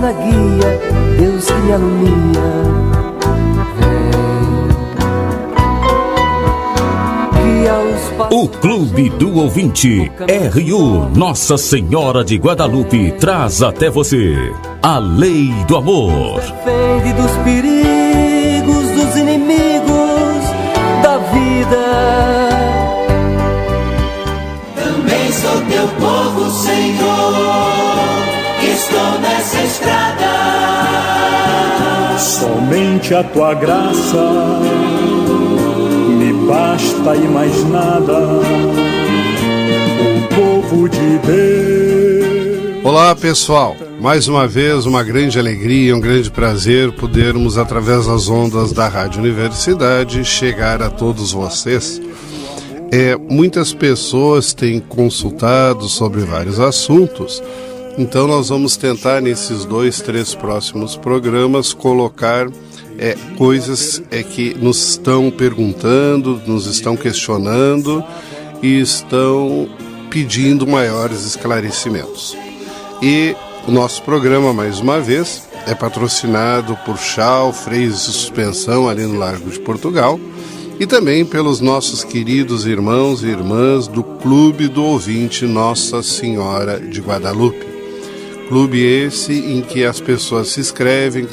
na guia, Deus que me alumia. O Clube do Ouvinte RU Nossa Senhora de Guadalupe traz até você a Lei do Amor. Defende dos perigos, dos inimigos da vida. Também sou teu povo, Senhor, estou nessa estrada. Somente a tua graça me basta e mais nada, o povo de Deus. Olá pessoal, mais uma vez uma grande alegria, um grande prazer podermos através das ondas da Rádio Universidade chegar a todos vocês. Muitas pessoas têm consultado sobre vários assuntos, então nós vamos tentar nesses 2-3 próximos programas colocar coisas que nos estão perguntando, nos estão questionando e estão pedindo maiores esclarecimentos. E o nosso programa, mais uma vez, é patrocinado por Chau, Freios de Suspensão, ali no Largo de Portugal, e também pelos nossos queridos irmãos e irmãs do Clube do Ouvinte Nossa Senhora de Guadalupe. Clube esse em que as pessoas se inscrevem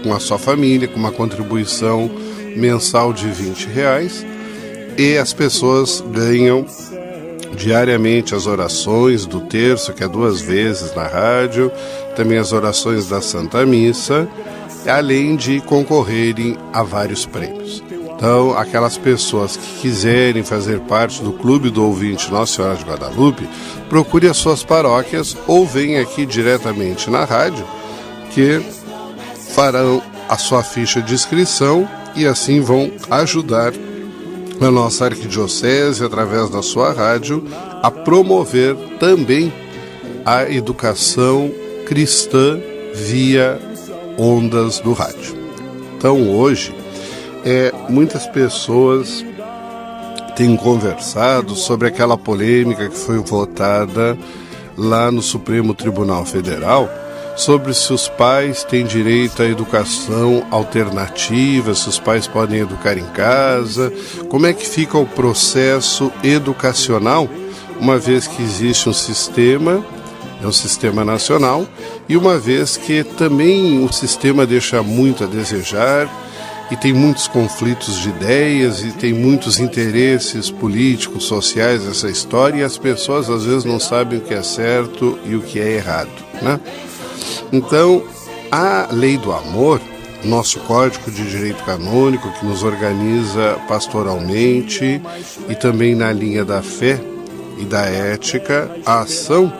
com a sua família, com uma contribuição mensal de R$20, e as pessoas ganham diariamente as orações do terço, que é 2 vezes na rádio, também as orações da Santa Missa, além de concorrerem a vários prêmios. Então, aquelas pessoas que quiserem fazer parte do Clube do Ouvinte Nossa Senhora de Guadalupe, procure as suas paróquias ou venha aqui diretamente na rádio, que farão a sua ficha de inscrição e assim vão ajudar a nossa arquidiocese, através da sua rádio, a promover também a educação cristã via ondas do rádio. Então, hoje, muitas pessoas têm conversado sobre aquela polêmica que foi votada lá no Supremo Tribunal Federal sobre se os pais têm direito à educação alternativa, se os pais podem educar em casa, como é que fica o processo educacional, uma vez que existe um sistema, é um sistema nacional, e uma vez que também o sistema deixa muito a desejar, e tem muitos conflitos de ideias e tem muitos interesses políticos, sociais nessa história, e as pessoas às vezes não sabem o que é certo e o que é errado, né? Então, a Lei do Amor, nosso Código de Direito Canônico, que nos organiza pastoralmente e também na linha da fé e da ética, a ação,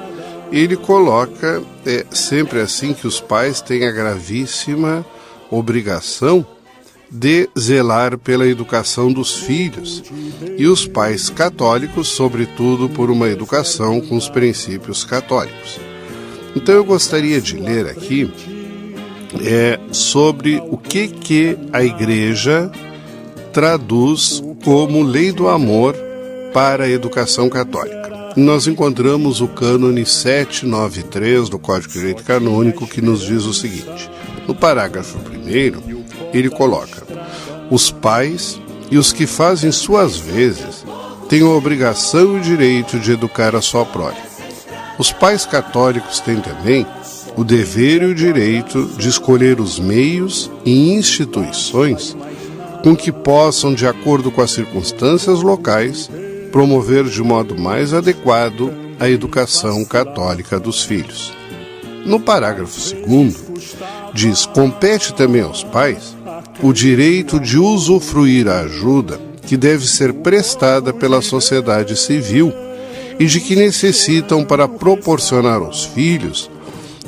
ele coloca sempre assim que os pais têm a gravíssima obrigação de zelar pela educação dos filhos, e os pais católicos, sobretudo, por uma educação com os princípios católicos. Então eu gostaria de ler aqui sobre o que a Igreja traduz como Lei do Amor para a educação católica. Nós encontramos o cânone 793 do Código de Direito Canônico, que nos diz o seguinte: no parágrafo 1º, ele coloca: os pais e os que fazem suas vezes têm a obrigação e o direito de educar a sua prole. Os pais católicos têm também o dever e o direito de escolher os meios e instituições com que possam, de acordo com as circunstâncias locais, promover de modo mais adequado a educação católica dos filhos. No parágrafo 2º, diz: compete também aos pais o direito de usufruir a ajuda que deve ser prestada pela sociedade civil e de que necessitam para proporcionar aos filhos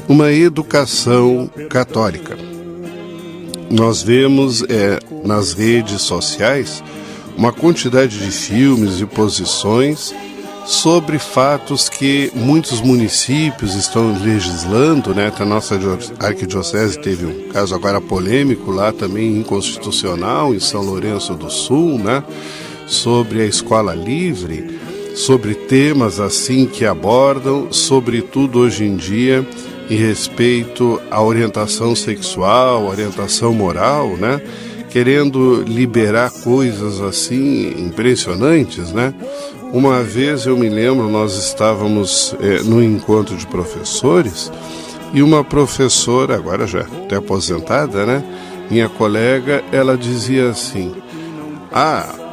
uma educação católica. Nós vemos nas redes sociais uma quantidade de filmes e posições sobre fatos que muitos municípios estão legislando, né? A nossa arquidiocese teve um caso agora polêmico lá também, inconstitucional, em São Lourenço do Sul, né? Sobre a escola livre, sobre temas assim que abordam, sobretudo hoje em dia, em respeito à orientação sexual, orientação moral, né? Querendo liberar coisas assim impressionantes, né? Uma vez eu me lembro, nós estávamos num encontro de professores e uma professora, agora já até aposentada, né? Minha colega, ela dizia assim: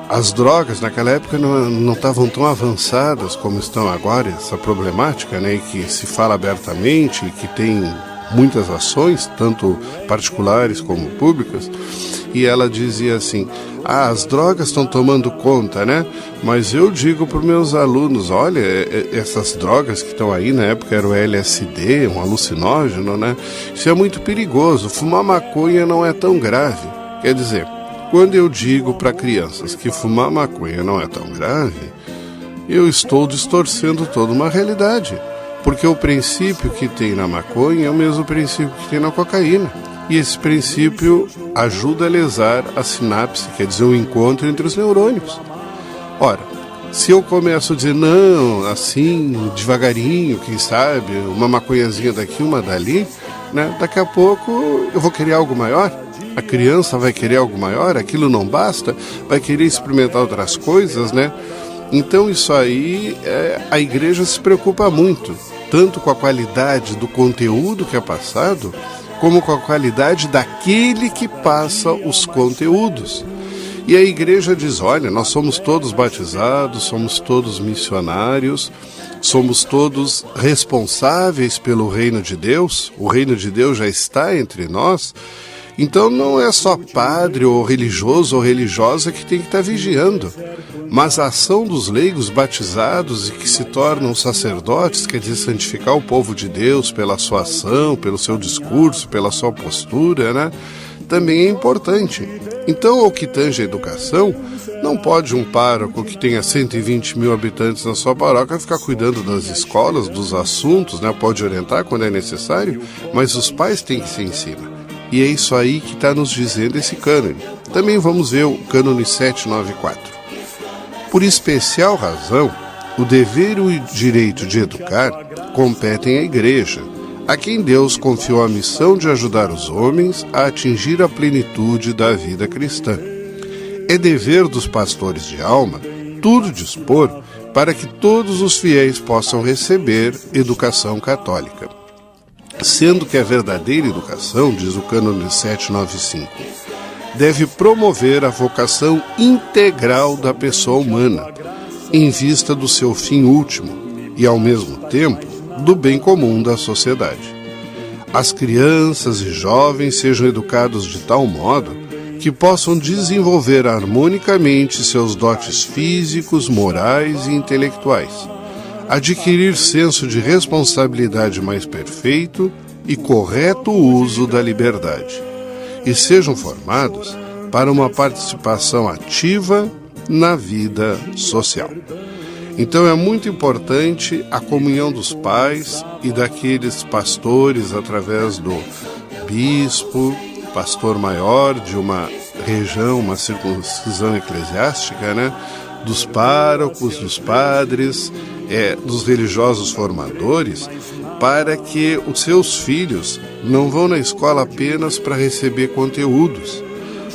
as drogas naquela época não estavam tão avançadas como estão agora, essa problemática, né? E que se fala abertamente e que tem muitas ações, tanto particulares como públicas. E ela dizia assim: as drogas estão tomando conta, né? Mas eu digo para os meus alunos, olha, essas drogas que estão aí, na época era o LSD, um alucinógeno, né? Isso é muito perigoso, fumar maconha não é tão grave. Quer dizer, quando eu digo para crianças que fumar maconha não é tão grave, eu estou distorcendo toda uma realidade. Porque o princípio que tem na maconha é o mesmo princípio que tem na cocaína. E esse princípio ajuda a lesar a sinapse, quer dizer, o encontro entre os neurônios. Ora, se eu começo a dizer, não, assim, devagarinho, quem sabe, uma maconhazinha daqui, uma dali, né? Daqui a pouco eu vou querer algo maior, a criança vai querer algo maior, aquilo não basta, vai querer experimentar outras coisas, né? Então isso aí, a igreja se preocupa muito, tanto com a qualidade do conteúdo que é passado, como com a qualidade daquele que passa os conteúdos. E a igreja diz, olha, nós somos todos batizados, somos todos missionários, somos todos responsáveis pelo reino de Deus, o reino de Deus já está entre nós, então não é só padre ou religioso ou religiosa que tem que estar vigiando, mas a ação dos leigos batizados e que se tornam sacerdotes, quer dizer, santificar o povo de Deus pela sua ação, pelo seu discurso, pela sua postura, né? Também é importante. Então, ao que tange a educação, não pode um pároco que tenha 120 mil habitantes na sua paróquia ficar cuidando das escolas, dos assuntos, né? Pode orientar quando é necessário, mas os pais têm que ser em cima. E é isso aí que está nos dizendo esse cânone. Também vamos ver o cânone 794. Por especial razão, o dever e o direito de educar competem à Igreja, a quem Deus confiou a missão de ajudar os homens a atingir a plenitude da vida cristã. É dever dos pastores de alma tudo dispor para que todos os fiéis possam receber educação católica. Sendo que a verdadeira educação, diz o cânone 795, deve promover a vocação integral da pessoa humana, em vista do seu fim último e, ao mesmo tempo, do bem comum da sociedade. As crianças e jovens sejam educados de tal modo que possam desenvolver harmonicamente seus dotes físicos, morais e intelectuais, adquirir senso de responsabilidade mais perfeito e correto uso da liberdade, e sejam formados para uma participação ativa na vida social. Então é muito importante a comunhão dos pais e daqueles pastores através do bispo, pastor maior de uma região, uma circuncisão eclesiástica, né? Dos párocos, dos padres, dos religiosos formadores, para que os seus filhos não vão na escola apenas para receber conteúdos,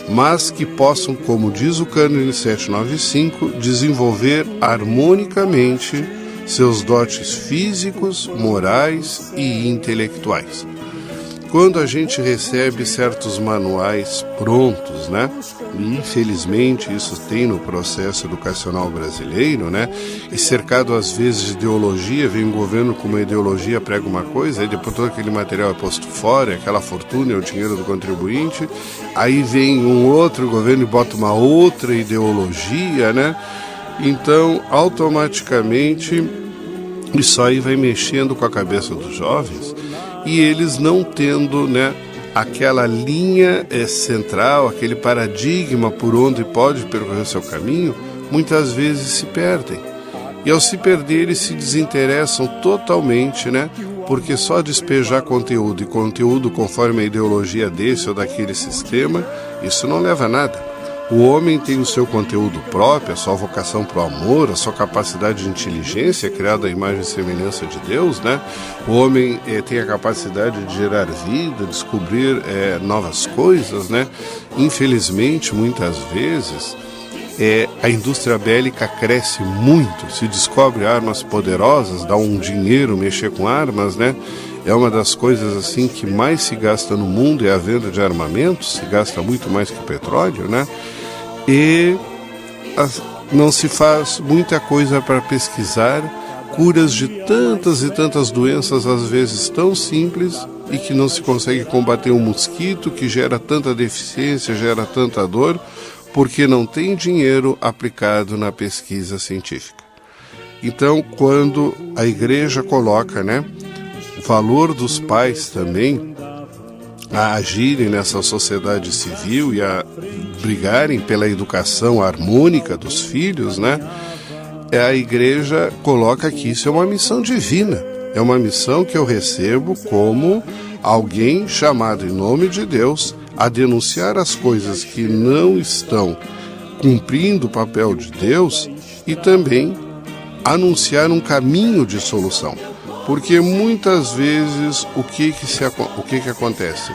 mas que possam, como diz o cânone 795, desenvolver harmonicamente seus dotes físicos, morais e intelectuais. Quando a gente recebe certos manuais prontos, né? E infelizmente isso tem no processo educacional brasileiro, né? E cercado às vezes de ideologia, vem um governo com uma ideologia, prega uma coisa, aí depois todo aquele material é posto fora, aquela fortuna é o dinheiro do contribuinte, aí vem um outro governo e bota uma outra ideologia, né? Então, automaticamente, isso aí vai mexendo com a cabeça dos jovens, e eles não tendo, né, aquela linha central, aquele paradigma por onde pode percorrer seu caminho, muitas vezes se perdem. E ao se perder, eles se desinteressam totalmente, né, porque só despejar conteúdo, e conteúdo conforme a ideologia desse ou daquele sistema, isso não leva a nada. O homem tem o seu conteúdo próprio, a sua vocação para o amor, a sua capacidade de inteligência, criada à imagem e semelhança de Deus, né? O homem tem a capacidade de gerar vida, descobrir novas coisas, né? Infelizmente, muitas vezes, a indústria bélica cresce muito, se descobre armas poderosas, dá um dinheiro mexer com armas, né? É uma das coisas assim que mais se gasta no mundo, é a venda de armamentos, se gasta muito mais que o petróleo, né? E não se faz muita coisa para pesquisar curas de tantas e tantas doenças, às vezes tão simples, e que não se consegue combater um mosquito que gera tanta deficiência, gera tanta dor, porque não tem dinheiro aplicado na pesquisa científica. Então, quando a igreja coloca, né, o valor dos pais também a agirem nessa sociedade civil e a brigarem pela educação harmônica dos filhos, né? A igreja coloca que isso é uma missão divina, é uma missão que eu recebo como alguém chamado em nome de Deus a denunciar as coisas que não estão cumprindo o papel de Deus e também anunciar um caminho de solução. Porque muitas vezes o que acontece?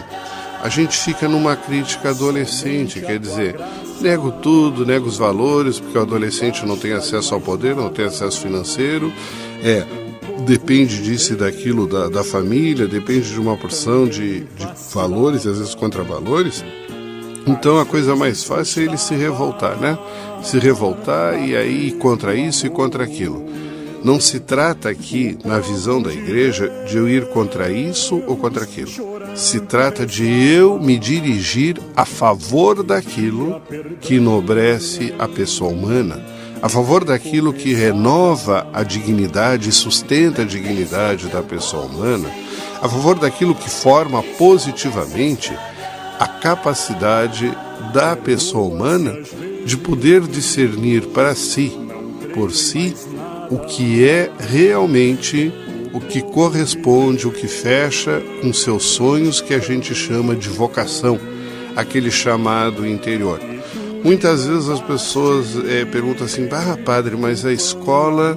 A gente fica numa crítica adolescente, quer dizer, nego tudo, nego os valores, porque o adolescente não tem acesso ao poder, não tem acesso financeiro, depende disso e daquilo da família, depende de uma porção de valores, às vezes contravalores. Então a coisa mais fácil é ele se revoltar, né? Se revoltar e aí contra isso e contra aquilo. Não se trata aqui, na visão da igreja, de eu ir contra isso ou contra aquilo. Se trata de eu me dirigir a favor daquilo que enobrece a pessoa humana, a favor daquilo que renova a dignidade e sustenta a dignidade da pessoa humana, a favor daquilo que forma positivamente a capacidade da pessoa humana de poder discernir para si, por si, o que é realmente o que corresponde, o que fecha com seus sonhos, que a gente chama de vocação, aquele chamado interior. Muitas vezes as pessoas perguntam assim, padre, mas a escola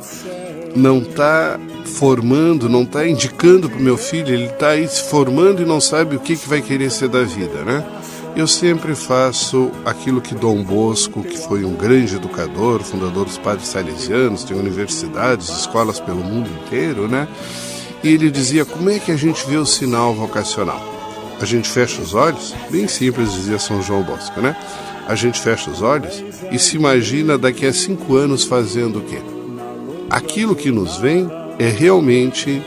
não está formando, não está indicando para o meu filho, ele está aí se formando e não sabe o que vai querer ser da vida, né? Eu sempre faço aquilo que Dom Bosco, que foi um grande educador, fundador dos Padres Salesianos, tem universidades, escolas pelo mundo inteiro, né? E ele dizia, como é que a gente vê o sinal vocacional? A gente fecha os olhos, bem simples, dizia São João Bosco, né? A gente fecha os olhos e se imagina daqui a 5 anos fazendo o quê? Aquilo que nos vem é realmente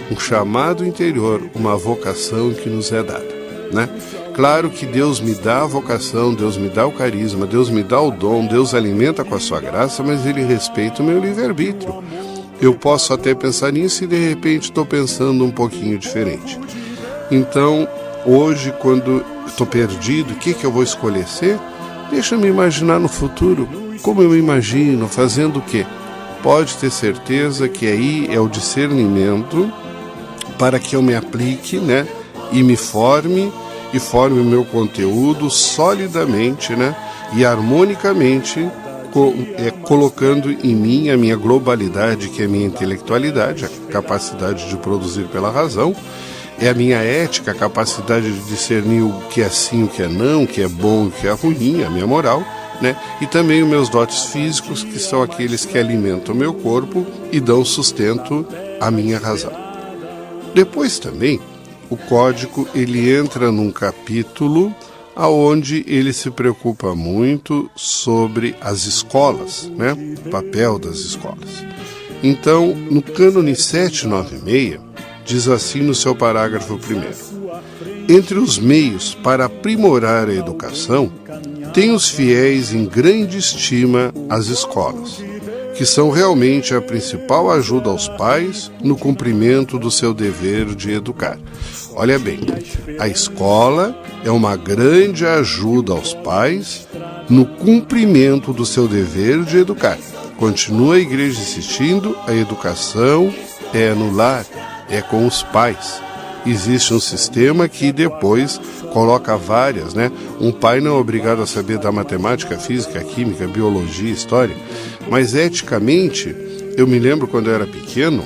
um chamado interior, uma vocação que nos é dada, né? Claro que Deus me dá a vocação, Deus me dá o carisma, Deus me dá o dom, Deus alimenta com a sua graça, mas Ele respeita o meu livre-arbítrio. Eu posso até pensar nisso e de repente estou pensando um pouquinho diferente. Então, hoje, quando estou perdido, o que eu vou escolher ser? Deixa-me imaginar no futuro, como eu imagino, fazendo o quê? Pode ter certeza que aí é o discernimento para que eu me aplique, né? E me forme, e forme o meu conteúdo solidamente, né? E harmonicamente, colocando em mim a minha globalidade, que é a minha intelectualidade, a capacidade de produzir pela razão, é a minha ética, a capacidade de discernir o que é sim, o que é não, o que é bom, o que é ruim, a minha moral, né? E também os meus dotes físicos, que são aqueles que alimentam o meu corpo e dão sustento à minha razão. Depois também, o código ele entra num capítulo aonde ele se preocupa muito sobre as escolas, né? O papel das escolas. Então, no cânone 796, diz assim no seu parágrafo 1º: entre os meios para aprimorar a educação, tem os fiéis em grande estima as escolas, que são realmente a principal ajuda aos pais no cumprimento do seu dever de educar. Olha bem, a escola é uma grande ajuda aos pais no cumprimento do seu dever de educar. Continua a igreja insistindo, a educação é no lar, é com os pais. existe um sistema que depois coloca várias, né? Um pai não é obrigado a saber da matemática, física, química, biologia, história, mas eticamente, eu me lembro quando eu era pequeno,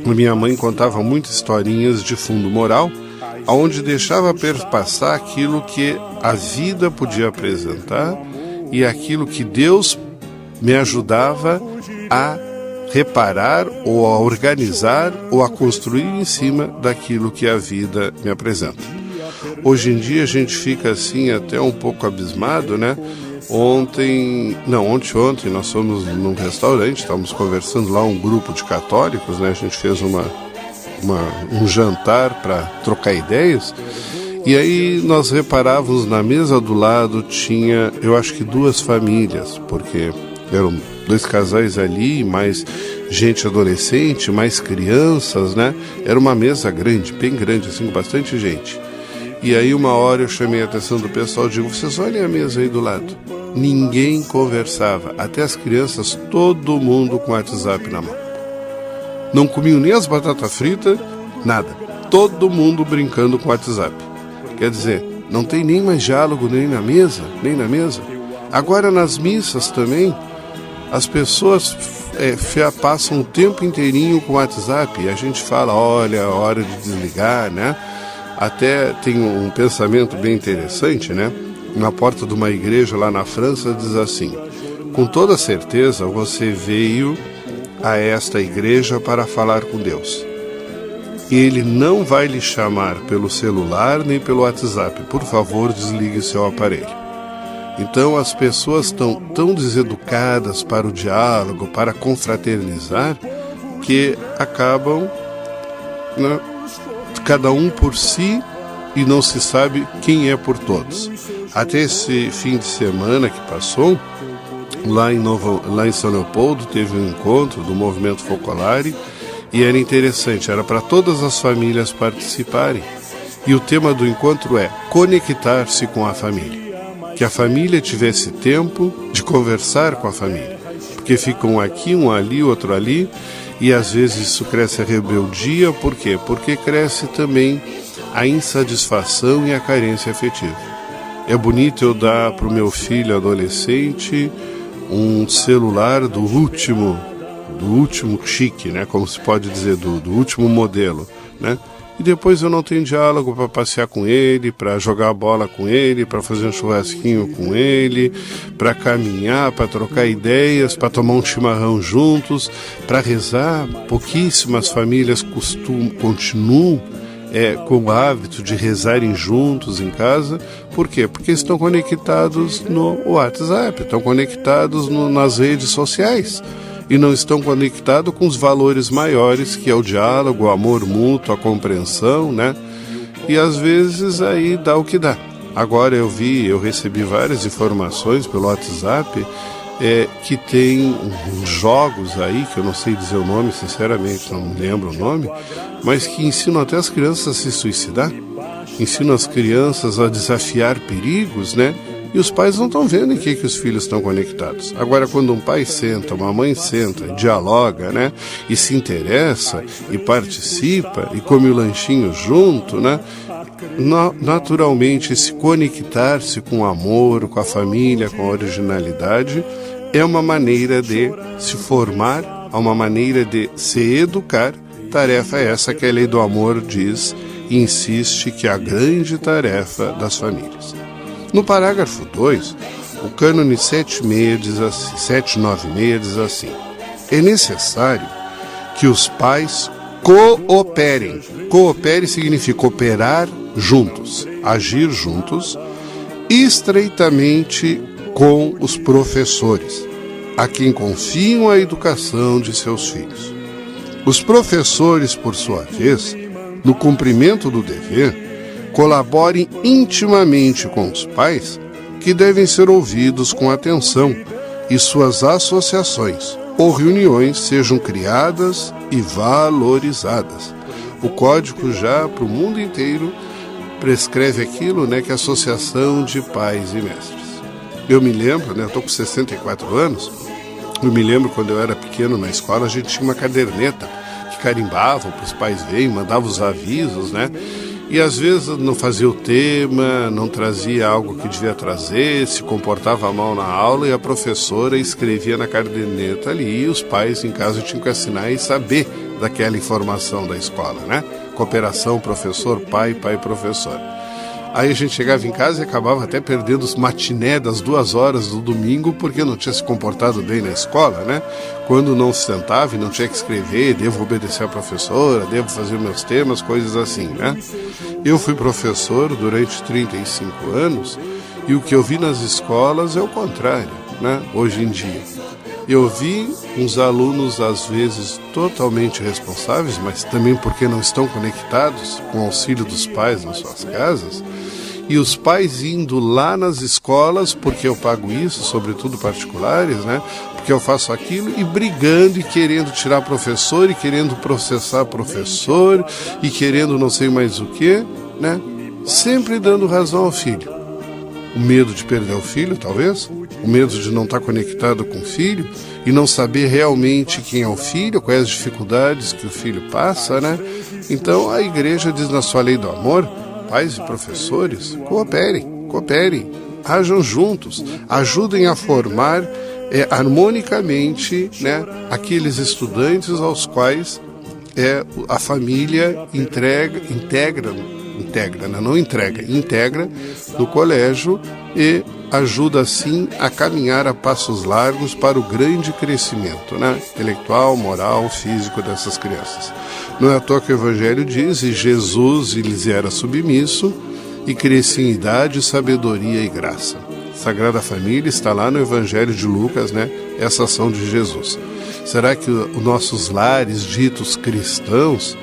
minha mãe contava muitas historinhas de fundo moral, onde deixava perpassar aquilo que a vida podia apresentar e aquilo que Deus me ajudava a reparar ou a organizar ou a construir em cima daquilo que a vida me apresenta. Hoje em dia a gente fica assim até um pouco abismado, né? Ontem nós fomos num restaurante, estávamos conversando lá, um grupo de católicos, né? A gente fez um jantar para trocar ideias, e aí nós reparávamos na mesa do lado tinha, eu acho que 2 famílias, porque eram 2 casais ali, mais gente adolescente, mais crianças, né? Era uma mesa grande, bem grande, assim, com bastante gente. E aí uma hora eu chamei a atenção do pessoal e digo, vocês olhem a mesa aí do lado. Ninguém conversava, até as crianças, todo mundo com o WhatsApp na mão. Não comiam nem as batatas fritas, nada. Todo mundo brincando com o WhatsApp. Quer dizer, não tem nem mais diálogo nem na mesa. Agora nas missas também, as pessoas passam o tempo inteirinho com o WhatsApp e a gente fala, olha, é hora de desligar, né? Até tem um pensamento bem interessante, né? Na porta de uma igreja lá na França diz assim, com toda certeza você veio a esta igreja para falar com Deus. Ele não vai lhe chamar pelo celular nem pelo WhatsApp. Por favor, desligue seu aparelho. Então as pessoas estão tão deseducadas para o diálogo, para confraternizar, que acabam, né, cada um por si e não se sabe quem é por todos. Até esse fim de semana que passou, lá em São Leopoldo, teve um encontro do Movimento Focolare e era interessante, era para todas as famílias participarem. E o tema do encontro é conectar-se com a família. Que a família tivesse tempo de conversar com a família. Porque fica um aqui, um ali, outro ali, e às vezes isso cresce a rebeldia. Por quê? Porque cresce também a insatisfação e a carência afetiva. É bonito eu dar para o meu filho adolescente um celular do último chique, né? Como se pode dizer, do último modelo, né? E depois eu não tenho diálogo para passear com ele, para jogar bola com ele, para fazer um churrasquinho com ele, para caminhar, para trocar ideias, para tomar um chimarrão juntos, para rezar. Pouquíssimas famílias continuam com o hábito de rezarem juntos em casa. Por quê? Porque estão conectados no WhatsApp, estão conectados nas redes sociais e não estão conectados com os valores maiores, que é o diálogo, o amor mútuo, a compreensão, né? E às vezes aí dá o que dá. Agora eu recebi várias informações pelo WhatsApp que tem uns jogos aí, que eu não sei dizer o nome, sinceramente, não me lembro o nome, mas que ensinam até as crianças a se suicidar, ensinam as crianças a desafiar perigos, né? E os pais não estão vendo em que os filhos estão conectados. Agora, quando um pai senta, uma mãe senta, dialoga, né? E se interessa, e participa, e come o lanchinho junto, né? Naturalmente, se conectar-se com o amor, com a família, com a originalidade, é uma maneira de se formar, é uma maneira de se educar. Tarefa essa que a Lei do Amor diz e insiste que é a grande tarefa das famílias. No parágrafo 2, o cânone 796 diz assim: é necessário que os pais cooperem. Coopere significa operar juntos, agir juntos, estreitamente com os professores, a quem confiam a educação de seus filhos. Os professores, por sua vez, no cumprimento do dever, colaborem intimamente com os pais, que devem ser ouvidos com atenção, e suas associações ou reuniões sejam criadas e valorizadas. O Código já para o mundo inteiro prescreve aquilo, né, que é a associação de pais e mestres. Eu me lembro, né, eu estou com 64 anos, eu me lembro quando eu era pequeno na escola, a gente tinha uma caderneta que carimbavam para os pais verem, mandavam os avisos, né? E às vezes não fazia o tema, não trazia algo que devia trazer, se comportava mal na aula e a professora escrevia na caderneta ali e os pais em casa tinham que assinar e saber daquela informação da escola, né? Cooperação, professor, pai, professor. Aí a gente chegava em casa e acabava até perdendo os matiné das 2 horas do domingo porque não tinha se comportado bem na escola, né? Quando não se sentava e não tinha que escrever, devo obedecer à professora, devo fazer meus temas, coisas assim, né? Eu fui professor durante 35 anos e o que eu vi nas escolas é o contrário, né? Hoje em dia. Eu vi uns alunos, às vezes, totalmente responsáveis, mas também porque não estão conectados com o auxílio dos pais nas suas casas, e os pais indo lá nas escolas, porque eu pago isso, sobretudo particulares, né? Porque eu faço aquilo, e brigando e querendo tirar professor, e querendo processar professor, e querendo não sei mais o que, né? Sempre dando razão ao filho. O medo de perder o filho, talvez, o medo de não estar conectado com o filho e não saber realmente quem é o filho, quais as dificuldades que o filho passa, né? Então a igreja diz na sua lei do amor, pais e professores, cooperem, hajam juntos, ajudem a formar harmonicamente, né, aqueles estudantes aos quais a família integra no colégio e ajuda assim a caminhar a passos largos para o grande crescimento, né, intelectual, moral, físico dessas crianças. Não é à toa que o Evangelho diz, e Jesus lhes era submisso e crescia em idade, sabedoria e graça. Sagrada Família está lá no Evangelho de Lucas, né, essa ação de Jesus. Será que os nossos lares ditos cristãos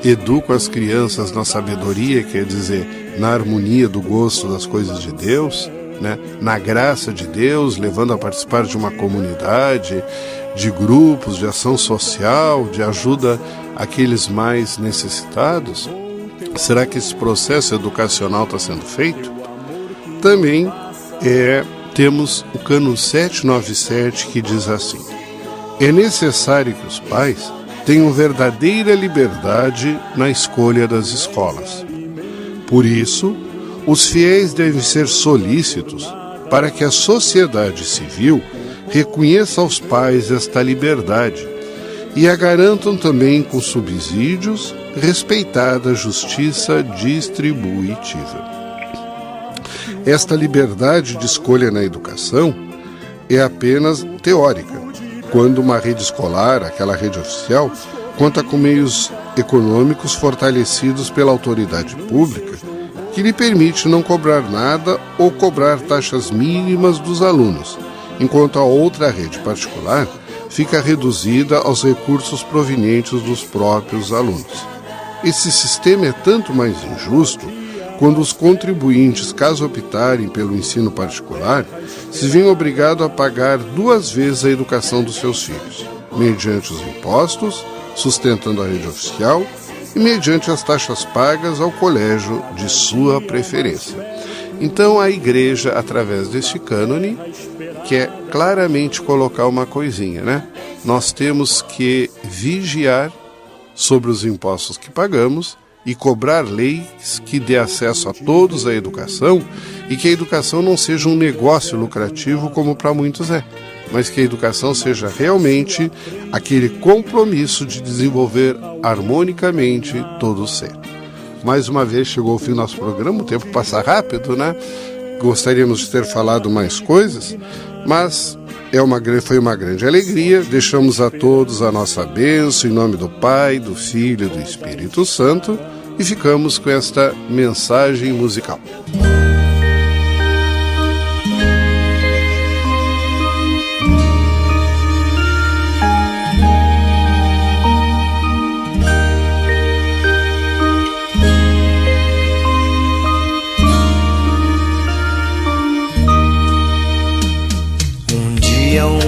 educam as crianças na sabedoria, quer dizer, na harmonia do gosto das coisas de Deus, né? Na graça de Deus, levando a participar de uma comunidade, de grupos, de ação social, de ajuda àqueles mais necessitados? Será que esse processo educacional está sendo feito? Também temos o Cânon 797 que diz assim: é necessário que os pais tenham verdadeira liberdade na escolha das escolas. Por isso, os fiéis devem ser solícitos para que a sociedade civil reconheça aos pais esta liberdade e a garantam também com subsídios, respeitada a justiça distributiva. Esta liberdade de escolha na educação é apenas teórica, quando uma rede escolar, aquela rede oficial, conta com meios econômicos fortalecidos pela autoridade pública, que lhe permite não cobrar nada ou cobrar taxas mínimas dos alunos, enquanto a outra rede particular fica reduzida aos recursos provenientes dos próprios alunos. Esse sistema é tanto mais injusto quando os contribuintes, caso optarem pelo ensino particular, se veem obrigados a pagar 2 vezes a educação dos seus filhos, mediante os impostos, sustentando a rede oficial, e mediante as taxas pagas ao colégio de sua preferência. Então a igreja, através deste cânone, quer claramente colocar uma coisinha, né? Nós temos que vigiar sobre os impostos que pagamos e cobrar leis que dê acesso a todos à educação e que a educação não seja um negócio lucrativo como para muitos é, mas que a educação seja realmente aquele compromisso de desenvolver harmonicamente todo o ser. Mais uma vez chegou ao fim do nosso programa, o tempo passa rápido, né? Gostaríamos de ter falado mais coisas, mas foi uma grande alegria. Deixamos a todos a nossa bênção em nome do Pai, do Filho e do Espírito Santo e ficamos com esta mensagem musical.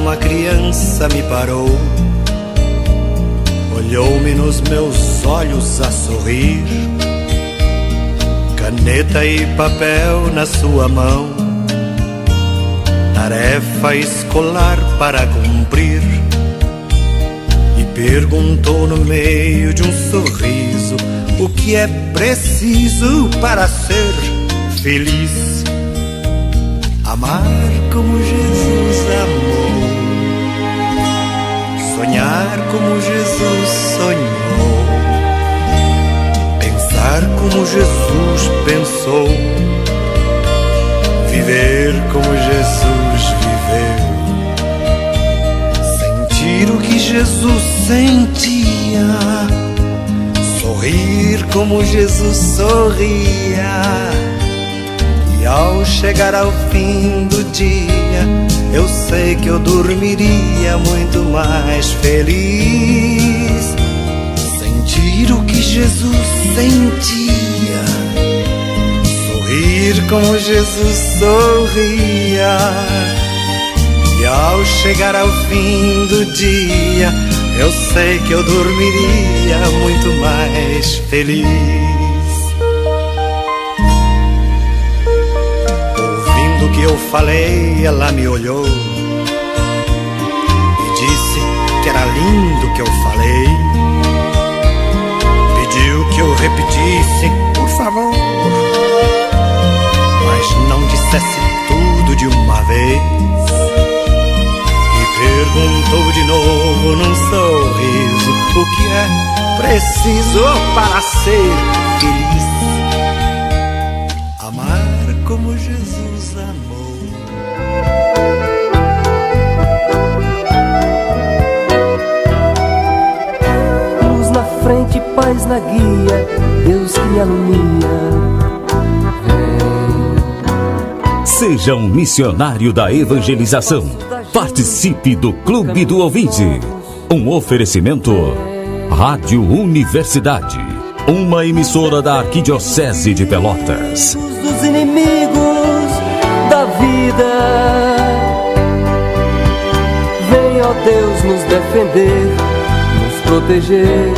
Uma criança me parou, olhou-me nos meus olhos a sorrir, caneta e papel na sua mão, tarefa escolar para cumprir, e Perguntou no meio de um sorriso o que é preciso para ser feliz. Amar como Jesus amou, sonhar como Jesus sonhou, pensar como Jesus pensou, viver como Jesus viveu, sentir o que Jesus sentia, sorrir como Jesus sorria. E ao chegar ao fim do dia, eu sei que eu dormiria muito mais feliz. Sentir o que Jesus sentia, sorrir como Jesus sorria. E ao chegar ao fim do dia, eu sei que eu dormiria muito mais feliz. Ouvindo o que eu falei, ela me olhou e disse que era lindo o que eu falei. Pediu que eu repetisse, por favor, mas não dissesse tudo de uma vez. Perguntou de novo num sorriso o que é preciso para ser feliz. Amar como Jesus amou. Luz na frente, paz na guia, Deus que me alumia. Seja um missionário da evangelização. Participe do Clube do Ouvinte. Um oferecimento Rádio Universidade, uma emissora da Arquidiocese de Pelotas. Dos inimigos da vida, vem, ó Deus, nos defender, nos proteger.